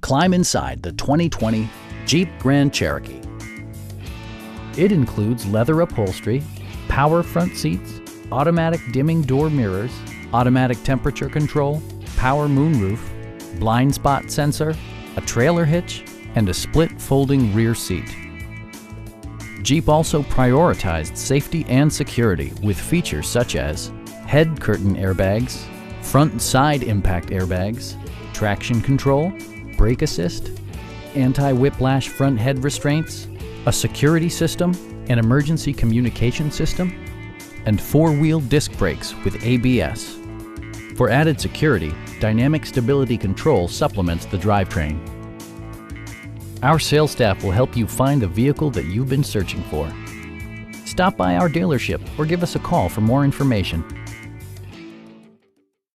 Climb inside the 2020 Jeep Grand Cherokee. It includes leather upholstery, power front seats, automatic dimming door mirrors, automatic temperature control, power moonroof, blind spot sensor, a trailer hitch, and a split folding rear seat. Jeep also prioritized safety and security with features such as head curtain airbags, front and side impact airbags, traction control, brake assist, anti-whiplash front head restraints, a security system, an emergency communication system, and four-wheel disc brakes with ABS. For added security, dynamic stability control supplements the drivetrain. Our sales staff will help you find the vehicle that you've been searching for. Stop by our dealership or give us a call for more information.